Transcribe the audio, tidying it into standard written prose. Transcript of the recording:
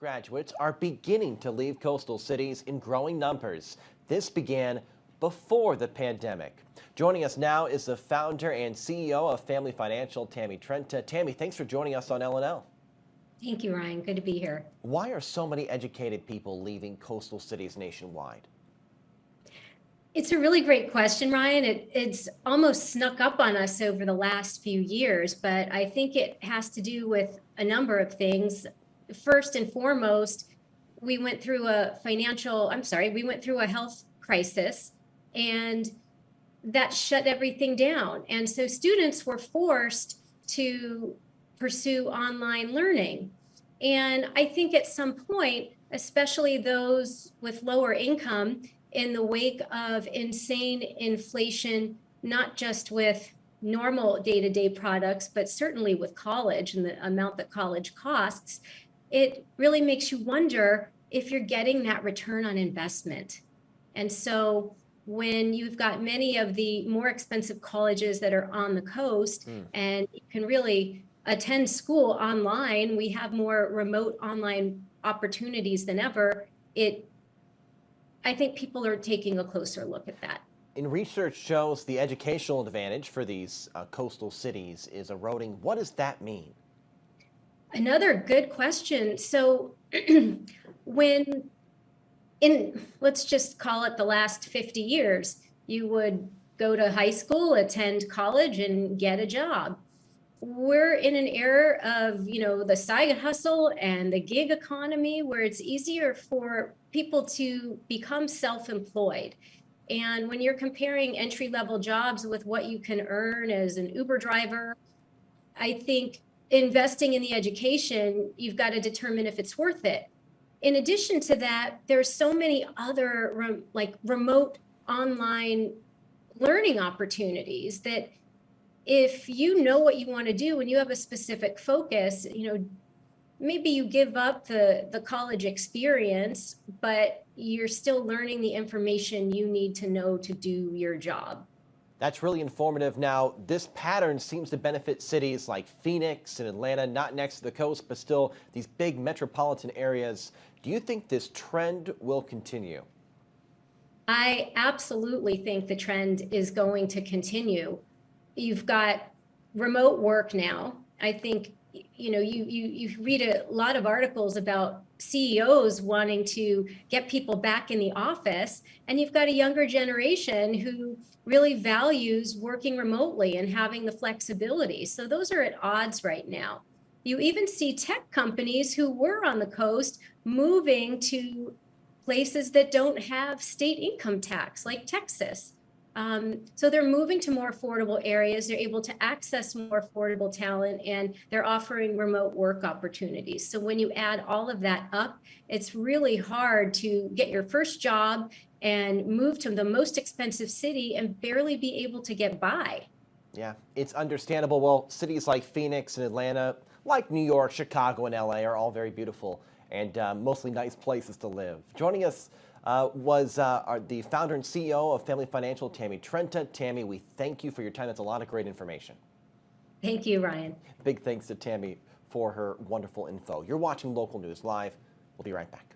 Graduates are beginning to leave coastal cities in growing numbers. This began before the pandemic. Joining us now is the founder and CEO of Family Financial, Tammy Trenta. Tammy, thanks for joining us on L&L. Thank you, Ryan. Good to be here. Why are so many educated people leaving coastal cities nationwide? It's a really great question, Ryan. It's almost snuck up on us over the last few years, but I think it has to do with a number of things. First and foremost, we went through a health crisis, and that shut everything down. And so students were forced to pursue online learning. And I think at some point, especially those with lower income, in the wake of insane inflation, not just with normal day-to-day products, but certainly with college and the amount that college costs, it really makes you wonder if you're getting that return on investment. And so when you've got many of the more expensive colleges that are on the coast and you can really attend school online, we have more remote online opportunities than ever. I think people are taking a closer look at that. And research shows the educational advantage for these coastal cities is eroding. What does that mean? Another good question. So let's just call it the last 50 years, you would go to high school, attend college, and get a job. We're in an era of, the side hustle and the gig economy where it's easier for people to become self-employed. And when you're comparing entry-level jobs with what you can earn as an Uber driver, I think investing in the education, you've got to determine if it's worth it. In addition to that, there's so many other remote online learning opportunities that if you know what you want to do and you have a specific focus, maybe you give up the college experience, but you're still learning the information you need to know to do your job. That's really informative. Now, this pattern seems to benefit cities like Phoenix and Atlanta, not next to the coast, but still these big metropolitan areas. Do you think this trend will continue? I absolutely think the trend is going to continue. You've got remote work now. I think, you read a lot of articles about CEOs wanting to get people back in the office, and you've got a younger generation who really values working remotely and having the flexibility. So those are at odds right now. You even see tech companies who were on the coast moving to places that don't have state income tax, like Texas. So they're moving to more affordable areas. They're able to access more affordable talent, and they're offering remote work opportunities. So when you add all of that up, it's really hard to get your first job and move to the most expensive city and barely be able to get by. Yeah, it's understandable. Well, cities like Phoenix and Atlanta, like New York, Chicago, and LA are all very beautiful and mostly nice places to live. Joining us was the founder and CEO of Family Financial, Tammy Trenta. Tammy, we thank you for your time. That's a lot of great information. Thank you, Ryan. Big thanks to Tammy for her wonderful info. You're watching Local News Live. We'll be right back.